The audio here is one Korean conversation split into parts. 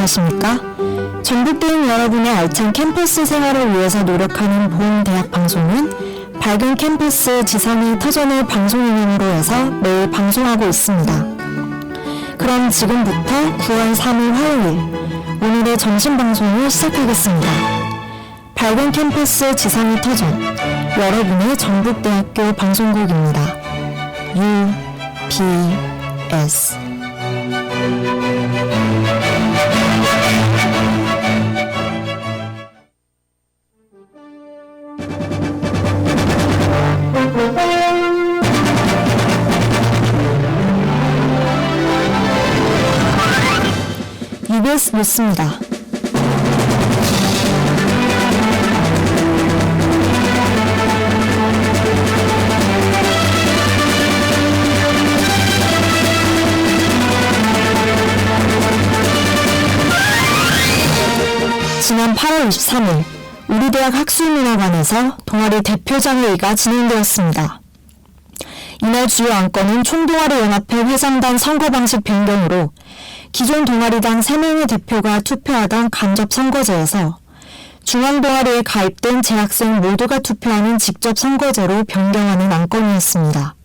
안녕하십니까? 전북대인 여러분의 알찬 캠퍼스 생활을 위해서 노력하는 보은대학 방송은 밝은 캠퍼스 지상의 터전을 방송인으로 해서 매일 방송하고 있습니다. 그럼 지금부터 9월 3일 화요일 오늘의 점심 방송을 시작하겠습니다. 밝은 캠퍼스 지상의 터전 여러분의 전북대학교 방송국입니다. UBS UBS 뉴스입니다. 지난 8월 23일 우리 대학 학술문화관에서 동아리 대표장회의가 진행되었습니다. 이날 주요 안건은 총동아리 연합회 회장단 선거 방식 변경으로 기존 동아리당 3명의 대표가 투표하던 간접 선거제에서 중앙동아리에 가입된 재학생 모두가 투표하는 직접 선거제로 변경하는 안건이었습니다.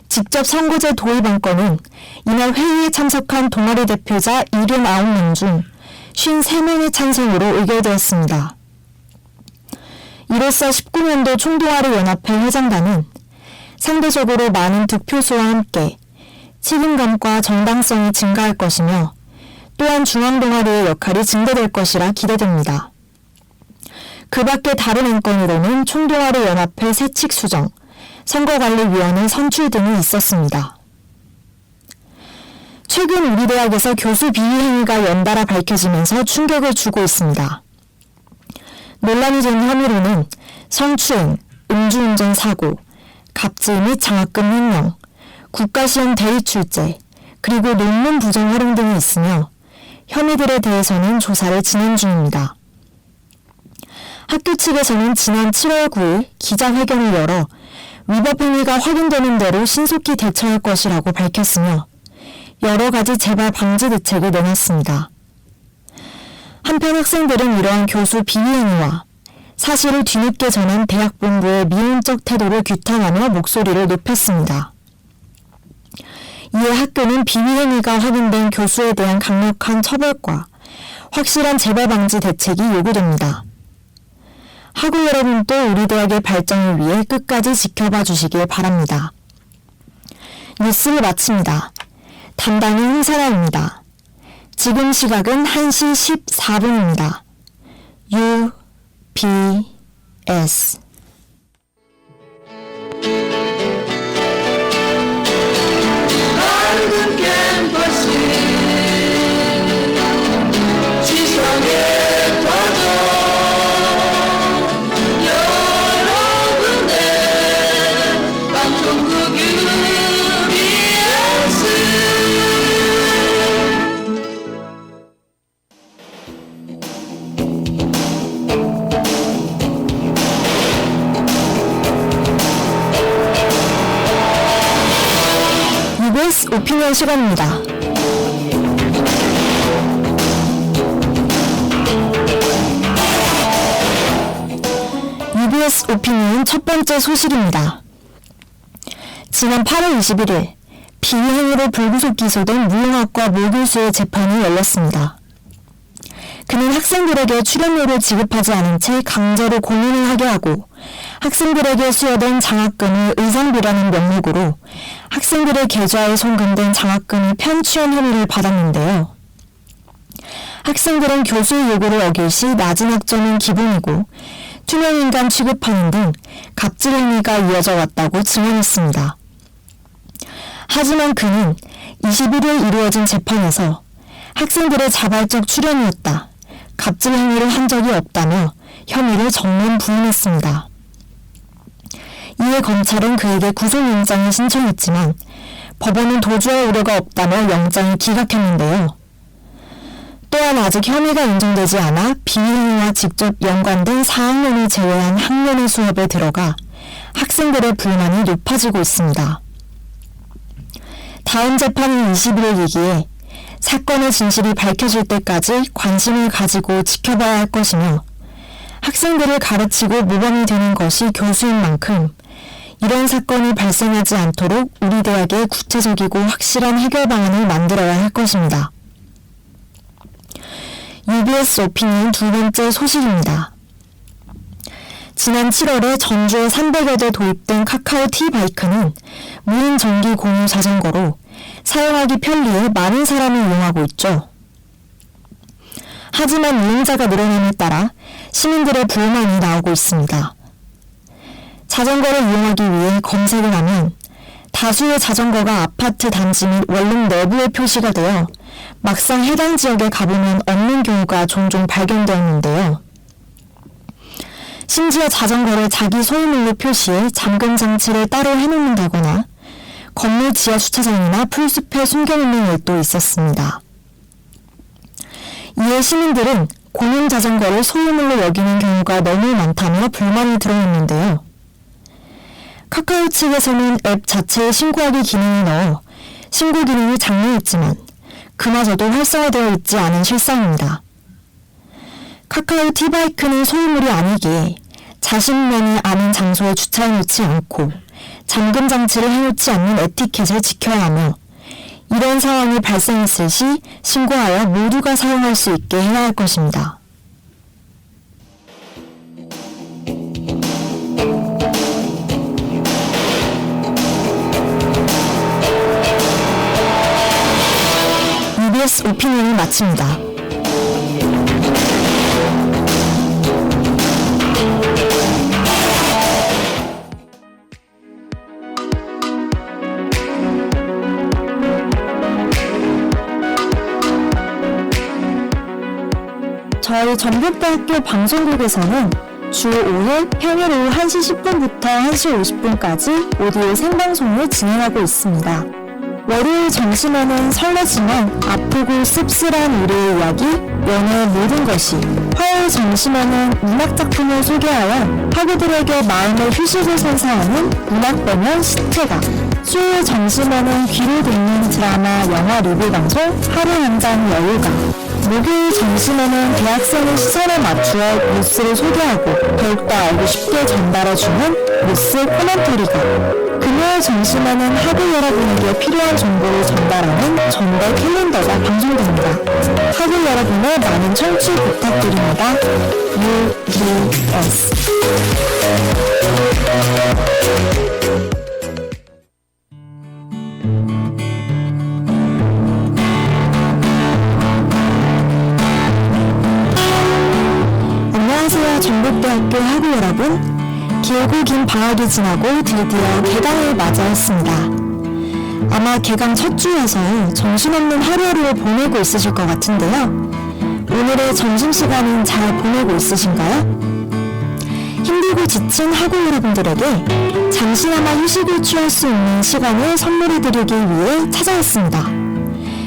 직접 선거제 도입 안건은 이날 회의에 참석한 동아리 대표자 79명 중 53명의 찬성으로 의결되었습니다. 이로써 19년도 총동아리 연합회 회장단은 상대적으로 많은 득표수와 함께 책임감과 정당성이 증가할 것이며 또한 중앙동아리의 역할이 증대될 것이라 기대됩니다. 그 밖에 다른 안건으로는 총동아리 연합회 세칙 수정, 선거관리위원회 선출 등이 있었습니다. 최근 우리 대학에서 교수 비위 행위가 연달아 밝혀지면서 충격을 주고 있습니다. 논란이 된 혐의로는 성추행, 음주운전 사고, 갑질 및 장학금 횡령, 국가시험 대리 출제, 그리고 논문 부정 활용 등이 있으며 혐의들에 대해서는 조사를 진행 중입니다. 학교 측에서는 지난 7월 9일 기자회견을 열어 위법 행위가 확인되는 대로 신속히 대처할 것이라고 밝혔으며 여러 가지 재발 방지 대책을 내놨습니다. 한편 학생들은 이러한 교수 비위 행위와 사실을 뒤늦게 전한 대학 본부의 미온적 태도를 규탄하며 목소리를 높였습니다. 이에 학교는 비위 행위가 확인된 교수에 대한 강력한 처벌과 확실한 재발 방지 대책이 요구됩니다. 학우 여러분도 우리 대학의 발전을 위해 끝까지 지켜봐 주시길 바랍니다. 뉴스를 마칩니다. 담당은 홍사라입니다. 지금 시각은 1시 14분입니다. UBS 밝은 캠퍼스 지상의 터전 여러분의 방송국 UBS UBS 오피니언 시간입니다. UBS 오피니언 첫 번째 소식입니다. 지난 8월 21일 비위 행위로 불구속 기소된 무용학과 모 교수의 재판이 열렸습니다. 그는 학생들에게 출연료를 지급하지 않은 채 강제로 공연을 하게 하고 학생들에게 수여된 장학금을 의상비라는 명목으로 학생들의 계좌에 송금된 장학금을 편취한 혐의를 받았는데요. 학생들은 교수의 요구를 어길 시 낮은 학점은 기본이고 투명인간 취급하는 등 갑질 행위가 이어져 왔다고 증언했습니다. 하지만 그는 21일 이루어진 재판에서 학생들의 자발적 출연이었다, 갑질 행위를 한 적이 없다며 혐의를 정면 부인했습니다. 이에 검찰은 그에게 구속영장을 신청했지만 법원은 도주할 우려가 없다며 영장을 기각했는데요. 또한 아직 혐의가 인정되지 않아 비위행위와 직접 연관된 4학년을 제외한 학년의 수업에 들어가 학생들의 불만이 높아지고 있습니다. 다음 재판은 21일이기에 사건의 진실이 밝혀질 때까지 관심을 가지고 지켜봐야 할 것이며 학생들을 가르치고 모범이 되는 것이 교수인 만큼 이런 사건이 발생하지 않도록 우리 대학에 구체적이고 확실한 해결 방안을 만들어야 할 것입니다. UBS 오피니언 두 번째 소식입니다. 지난 7월에 전주에 300여 대 도입된 카카오 T바이크는 무인 전기 공유 자전거로 사용하기 편리해 많은 사람이 이용하고 있죠. 하지만 이용자가 늘어남에 따라 시민들의 불만이 나오고 있습니다. 자전거를 이용하기 위해 검색을 하면 다수의 자전거가 아파트 단지 및 원룸 내부에 표시가 되어 막상 해당 지역에 가보면 없는 경우가 종종 발견되었는데요. 심지어 자전거를 자기 소유물로 표시해 잠금 장치를 따로 해놓는다거나 건물 지하 주차장이나 풀숲에 숨겨놓는 일도 있었습니다. 이에 시민들은 공용 자전거를 소유물로 여기는 경우가 너무 많다며 불만이 들어왔는데요. 카카오 측에서는 앱 자체에 신고하기 기능을 넣어 신고 기능이 장려했지만 그마저도 활성화되어 있지 않은 실상입니다. 카카오 T바이크는 소유물이 아니기에 자신만이 아는 장소에 주차해놓지 않고 잠금 장치를 해놓지 않는 에티켓을 지켜야 하며 이런 상황이 발생했을 시 신고하여 모두가 사용할 수 있게 해야 할 것입니다. UBS 오피니언을 마칩니다. 저희 전북대학교 방송국에서는 주 5일 평일 오후 1시 10분부터 1시 50분까지 오디오 생방송을 진행하고 있습니다. 월요일 점심에는 설레지만 아프고 씁쓸한 우리의 이야기, 연애의 모든 것이, 화요일 점심에는 문학작품을 소개하여 학우들에게 마음의 휴식을 선사하는 문학배면 시태가, 수요일 점심에는 귀로 듣는 드라마, 영화 리뷰 방송 하루 한 잔 여유가, 목요일 점심에는 대학생의 시선에 맞추어 뉴스를 소개하고 더욱더 알고 쉽게 전달해주는 뉴스 코멘터리가, 금요일 점심에는 학우 여러분에게 필요한 정보를 전달하는 전달 캘린더가 방송됩니다. 학우 여러분의 많은 청취 부탁드립니다. UBS 안녕하세요. 전북대학교 학우 여러분. 길고 긴 방학이 지나고 드디어 개강을 맞이했습니다. 아마 개강 첫 주여서 정신없는 하루하루를 보내고 있으실 것 같은데요. 오늘의 점심시간은 잘 보내고 있으신가요? 힘들고 지친 학우 여러분들에게 잠시나마 휴식을 취할 수 있는 시간을 선물해드리기 위해 찾아왔습니다.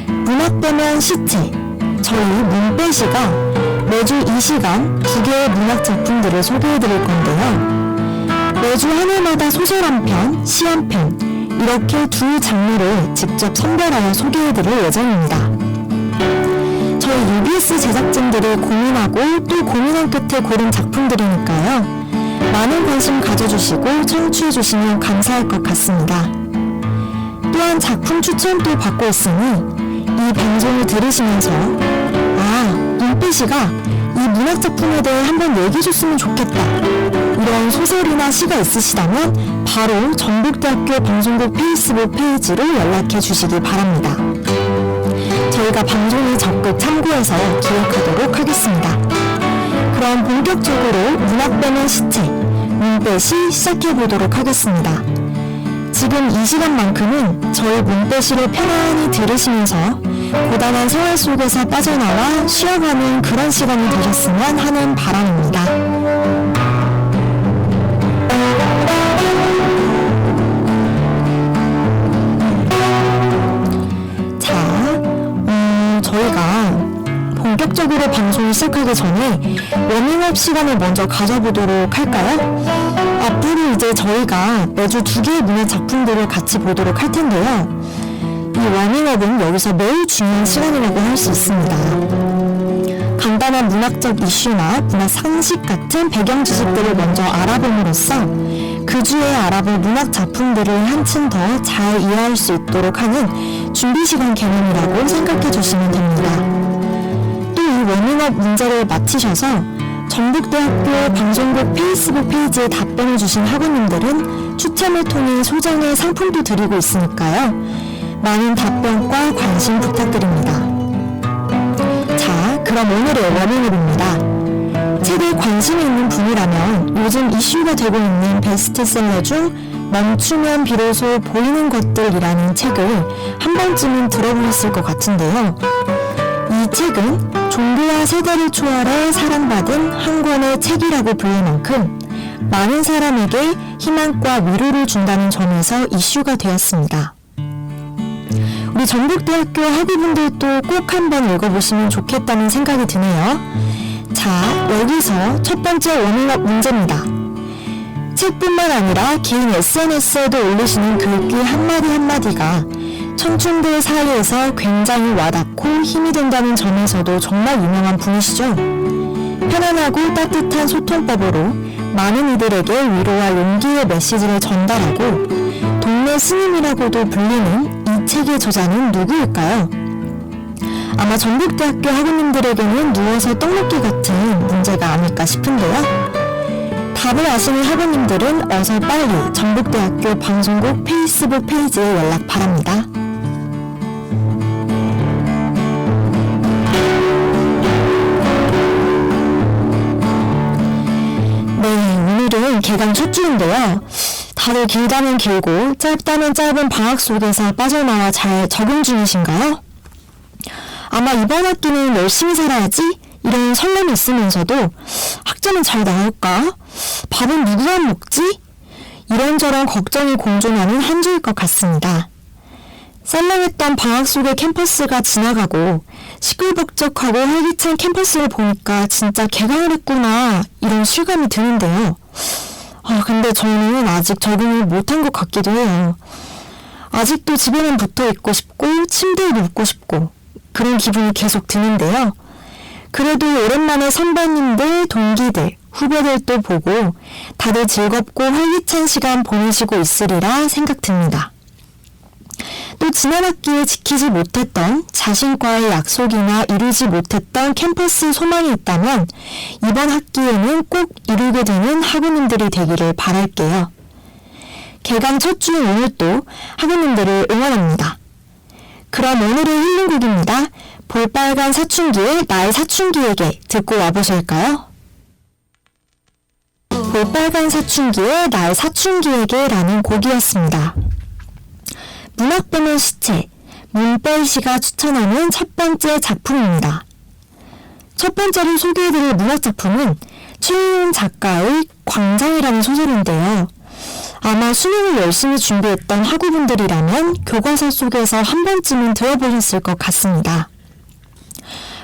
문학배면 시체, 저희 문배시가 매주 이 시간 2개의 문학 작품들을 소개해드릴 건데요. 매주 한 회마다 소설 한 편, 시 한 편, 이렇게 두 장르를 직접 선별하여 소개해드릴 예정입니다. 저희 UBS 제작진들이 고민하고 또 고민한 끝에 고른 작품들이니까요. 많은 관심 가져주시고 청취해주시면 감사할 것 같습니다. 또한 작품 추천도 받고 있으니 이 방송을 들으시면서 문배시가 이 문학작품에 대해 한번 얘기해줬으면 좋겠다, 이런 소설이나 시가 있으시다면 바로 전북대학교 방송국 페이스북 페이지로 연락해 주시기 바랍니다. 저희가 방송을 적극 참고해서 기획하도록 하겠습니다. 그럼 본격적으로 문학배면 시체, 문배시 시작해보도록 하겠습니다. 지금 이 시간만큼은 저희 문배시를 편안히 들으시면서 고단한 생활 속에서 빠져나와 쉬어가는 그런 시간이 되셨으면 하는 바람입니다. 저희가 본격적으로 방송을 시작하기 전에 워밍업 시간을 먼저 가져보도록 할까요? 앞으로 이제 저희가 매주 2개의 문학 작품들을 같이 보도록 할 텐데요. 이 워밍업은 여기서 매우 중요한 시간이라고 할 수 있습니다. 간단한 문학적 이슈나 문학 상식 같은 배경 지식들을 먼저 알아봄으로써 그 주에 알아볼 문학 작품들을 한층 더 잘 이해할 수 있도록 하는 준비 시간 개념이라고 생각해 주시면 됩니다. 또 이 워밍업 문제를 마치셔서 전북대학교 방송국 페이스북 페이지에 답변을 주신 학우님들은 추첨을 통해 소정의 상품도 드리고 있으니까요. 많은 답변과 관심 부탁드립니다. 자, 그럼 오늘의 워밍업입니다. 책에 관심이 있는 분이라면 요즘 이슈가 되고 있는 베스트셀러 중 멈추면 비로소 보이는 것들이라는 책을 한 번쯤은 들어보셨을 것 같은데요. 이 책은 종교와 세대를 초월해 사랑받은 한 권의 책이라고 불릴 만큼 많은 사람에게 희망과 위로를 준다는 점에서 이슈가 되었습니다. 우리 전북대학교 학우분들도 꼭 한번 읽어보시면 좋겠다는 생각이 드네요. 자, 여기서 첫 번째 워밍업 문제입니다. 책뿐만 아니라 개인 SNS에도 올리시는 글귀 한마디 한마디가 청춘들 사이에서 굉장히 와닿고 힘이 된다는 점에서도 정말 유명한 분이시죠. 편안하고 따뜻한 소통법으로 많은 이들에게 위로와 용기의 메시지를 전달하고 동네 스님이라고도 불리는 이 책의 저자는 누구일까요? 아마 전북대학교 학우님들에게는 누워서 떡먹기 같은 문제가 아닐까 싶은데요. 답을 아시는 학우님들은 어서 빨리 전북대학교 방송국 페이스북 페이지에 연락 바랍니다. 개강 첫 주인데요. 다들 길다면 길고 짧다면 짧은 방학 속에서 빠져나와 잘 적응 중이신가요? 아마 이번 학기는 열심히 살아야지 이런 설렘이 있으면서도 학점은 잘 나올까? 밥은 누구가 먹지? 이런저런 걱정이 공존하는 한 주일 것 같습니다. 썰렁했던 방학 속의 캠퍼스가 지나가고 시끌벅적하고 활기찬 캠퍼스를 보니까 진짜 개강을 했구나 이런 실감이 드는데요. 근데 저는 아직 적응을 못한 것 같기도 해요. 아직도 집에는 붙어 있고 싶고 침대에 눕고 싶고 그런 기분이 계속 드는데요. 그래도 오랜만에 선배님들, 동기들, 후배들도 보고 다들 즐겁고 활기찬 시간 보내시고 있으리라 생각됩니다. 또 지난 학기에 지키지 못했던 자신과의 약속이나 이루지 못했던 캠퍼스 소망이 있다면 이번 학기에는 꼭 이루게 되는 학우님들이 되기를 바랄게요. 개강 첫 주인 오늘 또 학우님들을 응원합니다. 그럼 오늘의 힐링곡입니다. 볼빨간 사춘기의 나의 사춘기에게 듣고 와보실까요? 볼빨간 사춘기의 나의 사춘기에게 라는 곡이었습니다. 문학 보면 시체, 문빼이씨가 추천하는 첫 번째 작품입니다. 첫 번째로 소개해드릴 문학 작품은 최희은 작가의 광장이라는 소설인데요. 아마 수능을 열심히 준비했던 학우분들이라면 교과서 속에서 한 번쯤은 들어보셨을 것 같습니다.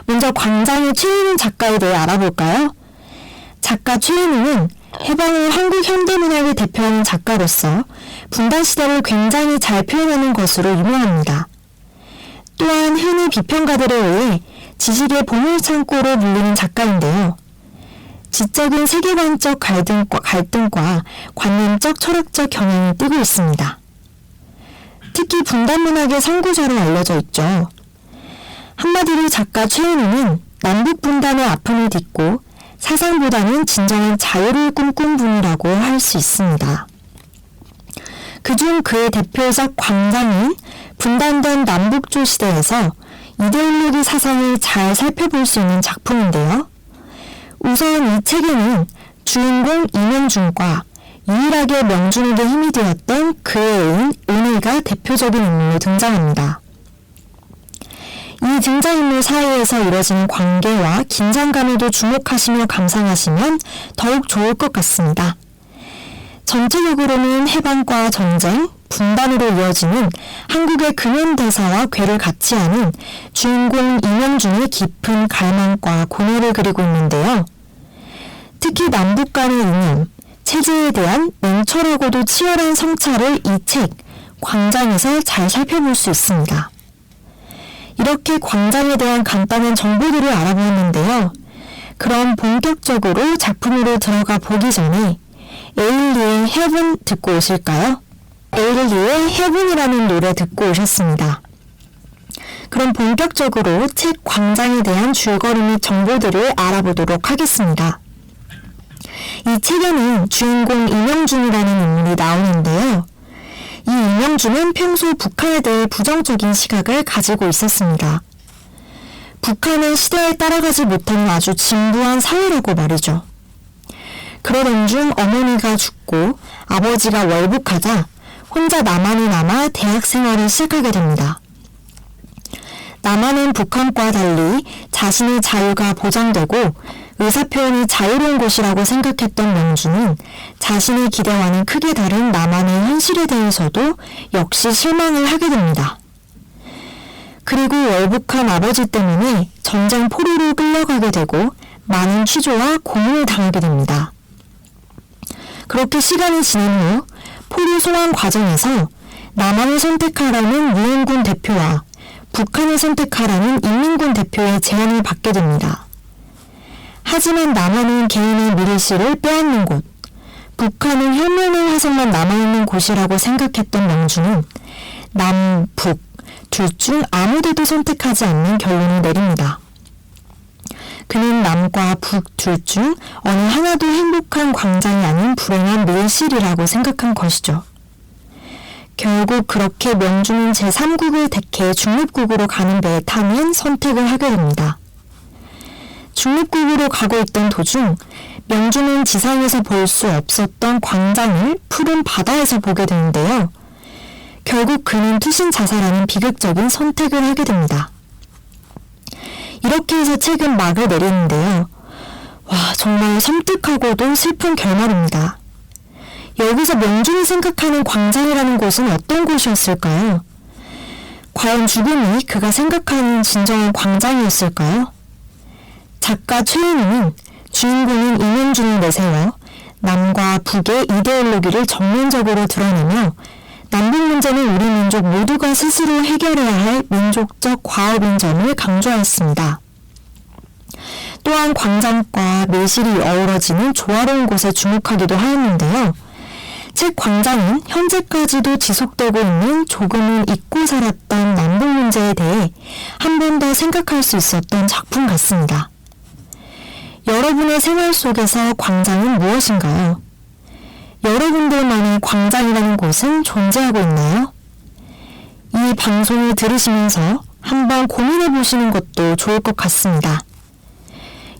먼저 광장의 최희은 작가에 대해 알아볼까요? 작가 최희은은 해방 후 한국 현대문학을 대표하는 작가로서 분단시대를 굉장히 잘 표현하는 것으로 유명합니다. 또한 흔히 비평가들에 의해 지식의 보물창고로 불리는 작가인데요. 지적인 세계관적 갈등과 관념적 철학적 경향이 띠고 있습니다. 특히 분단문학의 선구자로 알려져 있죠. 한마디로 작가 최은희는 남북분단의 아픔을 딛고 사상보다는 진정한 자유를 꿈꾼 분이라고 할 수 있습니다. 그중 그의 대표적 광장인 분단된 남북조 시대에서 이데올로기 사상을 잘 살펴볼 수 있는 작품인데요. 우선 이 책에는 주인공 이명준과 유일하게 명준에게 힘이 되었던 그의 애인 은희가 대표적인 인물로 등장합니다. 이 등장인물 사이에서 이뤄지는 관계와 긴장감에도 주목하시며 감상하시면 더욱 좋을 것 같습니다. 전체적으로는 해방과 전쟁, 분단으로 이어지는 한국의 근현대사와 궤를 같이 하는 주인공 이명준의 깊은 갈망과 고뇌를 그리고 있는데요. 특히 남북 간의 이념, 체제에 대한 냉철하고도 치열한 성찰을 이 책, 광장에서 잘 살펴볼 수 있습니다. 이렇게 광장에 대한 간단한 정보들을 알아보았는데요. 그럼 본격적으로 작품으로 들어가 보기 전에 에일리의 Heaven 듣고 오실까요? 에일리의 Heaven이라는 노래 듣고 오셨습니다. 그럼 본격적으로 책 광장에 대한 줄거리 및 정보들을 알아보도록 하겠습니다. 이 책에는 주인공 임영준이라는 인물이 나오는데요. 이 임영준은 평소 북한에 대해 부정적인 시각을 가지고 있었습니다. 북한은 시대에 따라가지 못하는 아주 진부한 사회라고 말이죠. 그러던 중 어머니가 죽고 아버지가 월북하자 혼자 남한에 남아 대학 생활을 시작하게 됩니다. 남한은 북한과 달리 자신의 자유가 보장되고 의사표현이 자유로운 곳이라고 생각했던 명준은 자신의 기대와는 크게 다른 남한의 현실에 대해서도 역시 실망을 하게 됩니다. 그리고 월북한 아버지 때문에 전쟁 포로로 끌려가게 되고 많은 취조와 고문을 당하게 됩니다. 그렇게 시간이 지난 후 포로 소환 과정에서 남한을 선택하라는 유엔군 대표와 북한을 선택하라는 인민군 대표의 제안을 받게 됩니다. 하지만 남한은 개인의 미래시를 빼앗는 곳, 북한은 혈면의 화성만 남아있는 곳이라고 생각했던 명준은 남, 북, 둘 중 아무 데도 선택하지 않는 결론을 내립니다. 그는 남과 북 둘 중 어느 하나도 행복한 광장이 아닌 불행한 밀실이라고 생각한 것이죠. 결국 그렇게 명준은 제3국을 택해 중립국으로 가는 배에 타는 선택을 하게 됩니다. 중립국으로 가고 있던 도중 명준은 지상에서 볼 수 없었던 광장을 푸른 바다에서 보게 되는데요. 결국 그는 투신 자살하는 비극적인 선택을 하게 됩니다. 이렇게 해서 책은 막을 내리는데요. 와, 정말 섬뜩하고도 슬픈 결말입니다. 여기서 명준이 생각하는 광장이라는 곳은 어떤 곳이었을까요? 과연 죽음이 그가 생각하는 진정한 광장이었을까요? 작가 최은희는 주인공인 임영준을 내세워 남과 북의 이데올로기를 정면적으로 드러내며 남북 문제는 우리 민족 모두가 스스로 해결해야 할 민족적 과업인 점을 강조하였습니다. 또한 광장과 밀실이 어우러지는 조화로운 곳에 주목하기도 하였는데요. 책 광장은 현재까지도 지속되고 있는 조금은 잊고 살았던 남북 문제에 대해 한 번 더 생각할 수 있었던 작품 같습니다. 여러분의 생활 속에서 광장은 무엇인가요? 여러분들만의 광장이라는 곳은 존재하고 있나요? 이 방송을 들으시면서 한번 고민해 보시는 것도 좋을 것 같습니다.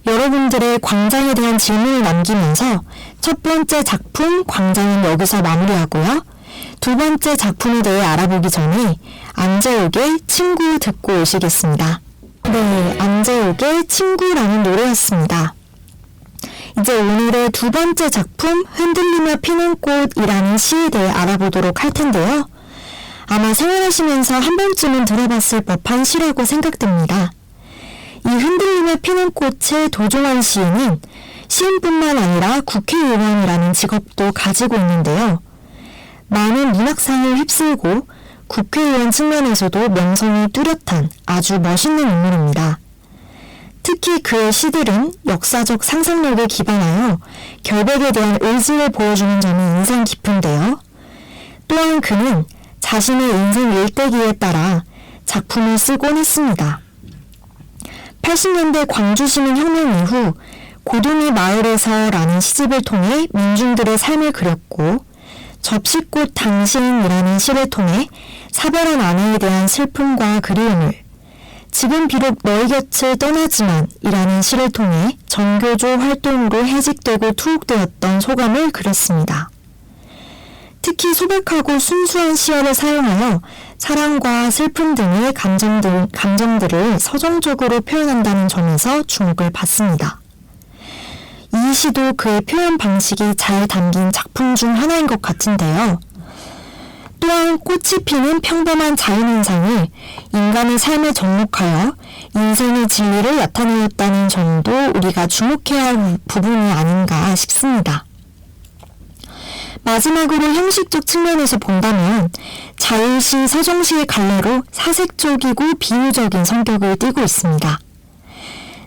여러분들의 광장에 대한 질문을 남기면서 첫 번째 작품 광장은 여기서 마무리하고요. 두 번째 작품에 대해 알아보기 전에 안재욱의 친구 듣고 오시겠습니다. 네, 안재욱의 친구라는 노래였습니다. 이제 오늘의 두 번째 작품 흔들리며 피는 꽃이라는 시에 대해 알아보도록 할 텐데요. 아마 생활하시면서 한 번쯤은 들어봤을 법한 시라고 생각됩니다. 이 흔들리며 피는 꽃의 도종환 시인은 시인뿐만 아니라 국회의원이라는 직업도 가지고 있는데요. 많은 문학상을 휩쓸고 국회의원 측면에서도 명성이 뚜렷한 아주 멋있는 인물입니다. 특히 그의 시들은 역사적 상상력에 기반하여 결백에 대한 의지를 보여주는 점이 인상 깊은데요. 또한 그는 자신의 인생 일대기에 따라 작품을 쓰곤 했습니다. 80년대 광주시민 혁명 이후 고둥이 마을에서라는 시집을 통해 민중들의 삶을 그렸고 접시꽃 당신이라는 시를 통해 사별한 아내에 대한 슬픔과 그리움을 지금 비록 너희 곁을 떠나지만 이라는 시를 통해 정교조 활동으로 해직되고 투옥되었던 소감을 그렸습니다. 특히 소박하고 순수한 시어를 사용하여 사랑과 슬픔 등의 감정들을 서정적으로 표현한다는 점에서 주목을 받습니다. 이 시도 그의 표현 방식이 잘 담긴 작품 중 하나인 것 같은데요. 또한 꽃이 피는 평범한 자연현상을 인간의 삶에 접목하여 인생의 진리를 나타내었다는 점도 우리가 주목해야 할 부분이 아닌가 싶습니다. 마지막으로 형식적 측면에서 본다면 자율시, 서정시의 갈래로 사색적이고 비유적인 성격을 띠고 있습니다.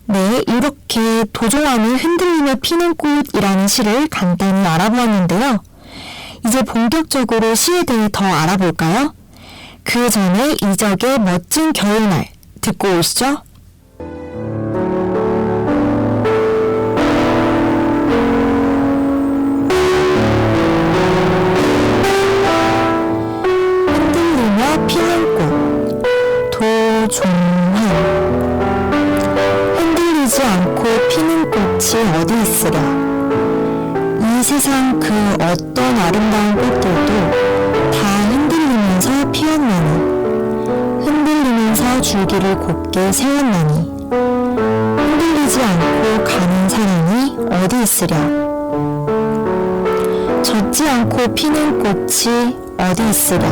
네, 이렇게 도종환의 흔들리며 피는 꽃이라는 시를 간단히 알아보았는데요. 이제 본격적으로 시에 대해 더 알아볼까요? 그 전에 이적의 멋진 겨울날 듣고 오시죠. 흔들리며 피는 꽃, 도종환. 흔들리지 않고 피는 꽃이 어디 있으랴. 이 세상 그 어떤 아름다운 꽃들도 다 흔들리면서 피었나니, 흔들리면서 줄기를 곱게 세웠나니, 흔들리지 않고 가는 사람이 어디 있으랴. 젖지 않고 피는 꽃이 어디 있으랴.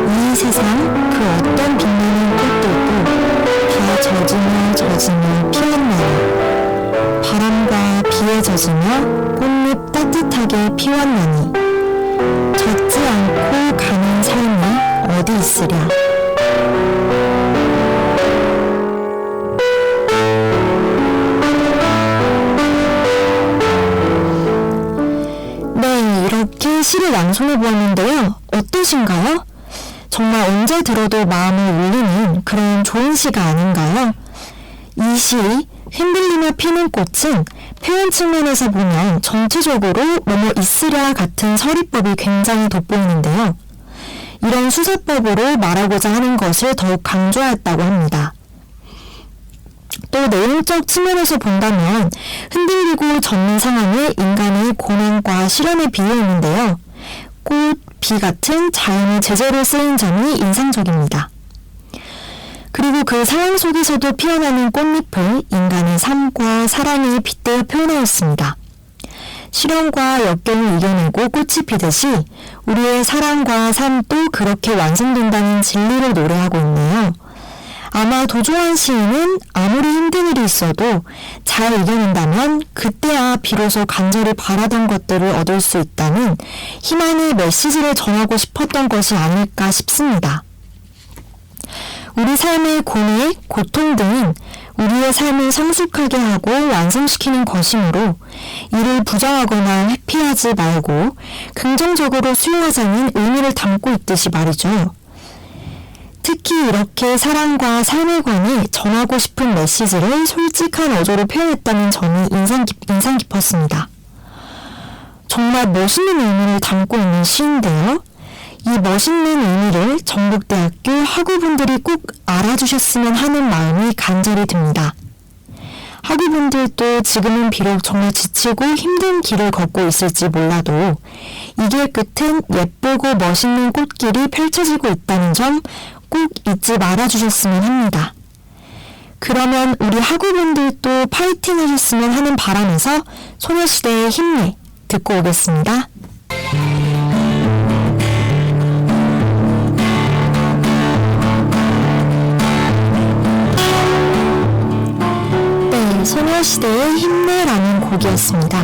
이 세상 그 어떤 빛나는 꽃들도 다 젖으며 피었나니, 바람과 비에 젖으며 꽃잎 따뜻하게 피웠나니, 젖지 않고 가는 삶이 어디 있으랴. 네, 이렇게 시를 낭송해 보았는데요. 어떠신가요? 정말 언제 들어도 마음을 울리는 그런 좋은 시가 아닌가요? 이 시, 흔들리며 피는 꽃은 표현 측면에서 보면 전체적으로 뭐뭐 있으랴 같은 서리법이 굉장히 돋보이는데요. 이런 수사법으로 말하고자 하는 것을 더욱 강조하였다고 합니다. 또 내용적 측면에서 본다면 흔들리고 젖는 상황을 인간의 고난과 시련에 비유했는데요. 꽃, 비 같은 자연의 제재로 쓰인 점이 인상적입니다. 그리고 그 상황 속에서도 피어나는 꽃잎을 인간의 삶과 사랑에 빗대어 표현하였습니다. 시련과 역경을 이겨내고 꽃이 피듯이 우리의 사랑과 삶도 그렇게 완성된다는 진리를 노래하고 있네요. 아마 도종환 시인은 아무리 힘든 일이 있어도 잘 이겨낸다면 그때야 비로소 간절히 바라던 것들을 얻을 수 있다는 희망의 메시지를 전하고 싶었던 것이 아닐까 싶습니다. 우리 삶의 고뇌, 고통 등은 우리의 삶을 성숙하게 하고 완성시키는 것이므로 이를 부정하거나 회피하지 말고 긍정적으로 수용하자는 의미를 담고 있듯이 말이죠. 특히 이렇게 사랑과 삶에 관해 전하고 싶은 메시지를 솔직한 어조로 표현했다는 점이 인상 깊었습니다. 정말 멋있는 의미를 담고 있는 시인데요. 이 멋있는 의미를 전북대학교 학우분들이 꼭 알아주셨으면 하는 마음이 간절히 듭니다. 학우분들도 지금은 비록 정말 지치고 힘든 길을 걷고 있을지 몰라도 이 길 끝은 예쁘고 멋있는 꽃길이 펼쳐지고 있다는 점 꼭 잊지 말아주셨으면 합니다. 그러면 우리 학우분들도 파이팅 하셨으면 하는 바람에서 소녀시대의 힘내 듣고 오겠습니다. 네, 소녀시대의 힘내라는 곡이었습니다.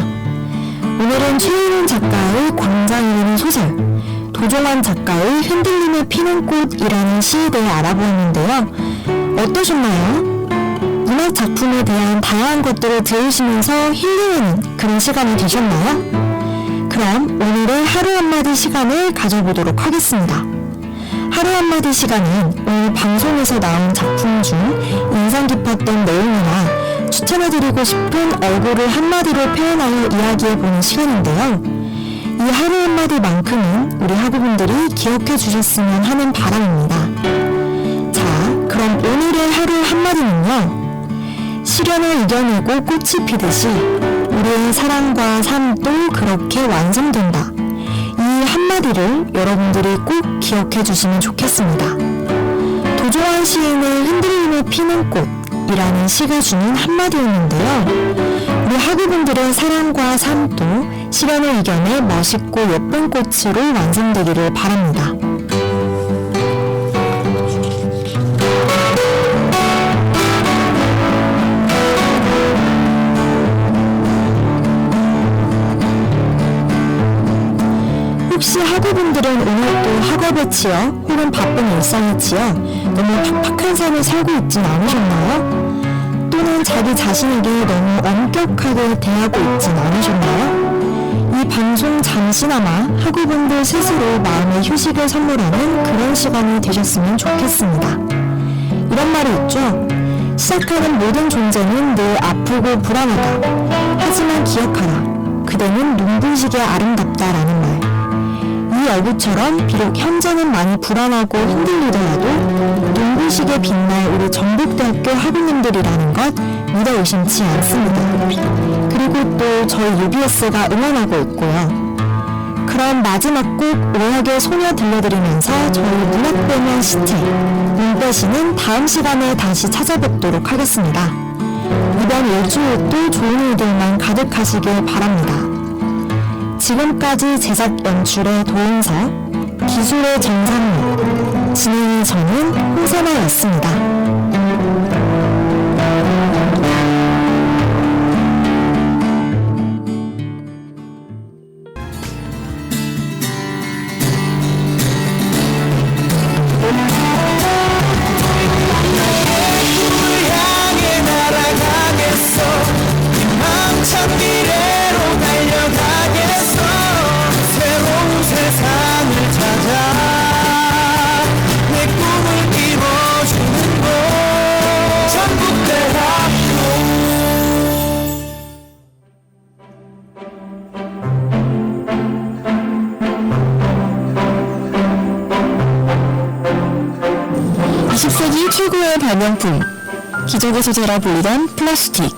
오늘은 최은은 작가의 광장이라는 소설, 도종환 작가의 흔들리며 피는 꽃이라는 시에 대해 알아보았는데요. 어떠셨나요? 문학 작품에 대한 다양한 것들을 들으시면서 힐링하는 그런 시간이 되셨나요? 그럼 오늘의 하루 한마디 시간을 가져보도록 하겠습니다. 하루 한마디 시간은 오늘 방송에서 나온 작품 중 인상 깊었던 내용이나 추천해드리고 싶은 얼굴을 한마디로 표현하여 이야기해보는 시간인데요. 이 하루 한마디만큼은 우리 학우분들이 기억해 주셨으면 하는 바람입니다. 자, 그럼 오늘의 하루 한마디는요. 시련을 이겨내고 꽃이 피듯이 우리의 사랑과 삶도 그렇게 완성된다. 이 한마디를 여러분들이 꼭 기억해 주시면 좋겠습니다. 도종환 시인의 흔들리며 피는 꽃이라는 시가 주는 한마디였는데요. 우리 학우분들의 사랑과 삶도 시련을 이겨내 멋있고 예쁜 꽃으로 완성되기를 바랍니다. 혹시 학우분들은 오늘도 학업에 치여 혹은 바쁜 일상에 치여 너무 팍팍한 삶을 살고 있진 않으셨나요? 또는 자기 자신에게 너무 엄격하게 대하고 있진 않으셨나요? 이 방송 잠시나마 학우분들 스스로 마음의 휴식을 선물하는 그런 시간이 되셨으면 좋겠습니다. 이런 말이 있죠. 시작하는 모든 존재는 늘 아프고 불안하다. 하지만 기억하라. 그대는 눈부시게 아름답다라는 말. 이 어부처럼 비록 현재는 많이 불안하고 흔들리더라도 눈부시게 빛날 우리 전북대학교 학우님들이라는 것 믿어 의심치 않습니다. 그리고 또 저희 UBS가 응원하고 있고요. 그럼 마지막 곡 오역의 소녀 들려드리면서 저희 문학 배면 시체 문배시는 다음 시간에 다시 찾아뵙도록 하겠습니다. 이번 일주일도 좋은 일들만 가득하시길 바랍니다. 지금까지 제작 연출의 도은서, 기술의 정상무, 진행의 저는 홍세나였습니다. 20세기 최고의 발명품, 기적의 소재라 불리던 플라스틱.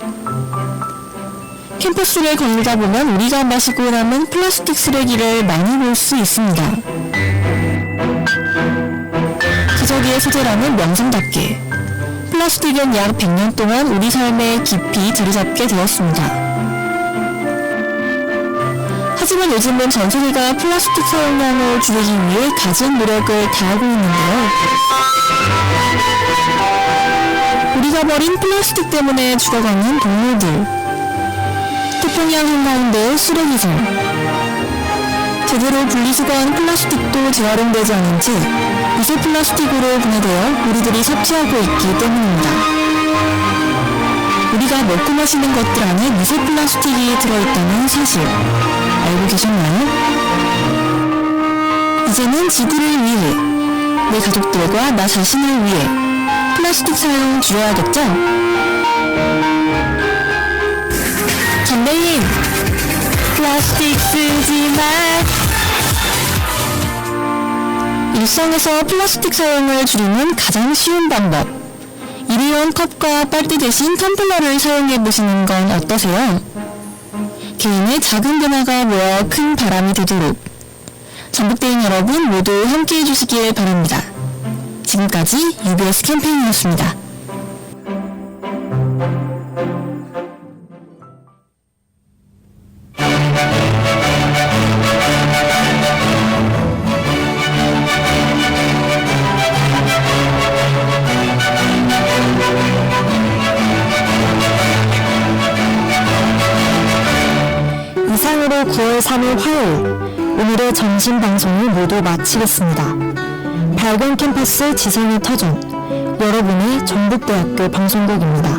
캠퍼스를 거닐다 보면 우리가 마시고 남은 플라스틱 쓰레기를 많이 볼 수 있습니다. 기적의 소재라는 명성답게 플라스틱은 약 100년 동안 우리 삶에 깊이 자리잡게 되었습니다. 하지만 요즘은 전 세계가 플라스틱 사용량을 줄이기 위해 갖은 노력을 다하고 있는데요. 우리가 버린 플라스틱 때문에 죽어가는 동물들, 태평양 한가운데의 쓰레기들, 제대로 분리수거한 플라스틱도 재활용되지 않은 채 미세 플라스틱으로 분해되어 우리들이 섭취하고 있기 때문입니다. 우리가 먹고 마시는 것들 안에 미세 플라스틱이 들어있다는 사실 알고 계셨나요? 이제는 지구를 위해, 내 가족들과 나 자신을 위해 플라스틱 사용 줄여야겠죠? 캠페인 플라스틱 쓰지 마. 일상에서 플라스틱 사용을 줄이는 가장 쉬운 방법, 일회용 컵과 빨대 대신 텀블러를 사용해보시는 건 어떠세요? 개인의 작은 변화가 모여 큰 바람이 되도록 전북대인 여러분 모두 함께해 주시길 바랍니다. 지금까지 UBS 캠페인이었습니다. 이상으로 9월 3일 화요일 오늘의 점심 방송을 모두 마치겠습니다. 밝은 캠퍼스 지성의 터전, 여러분의 전북대학교 방송국입니다.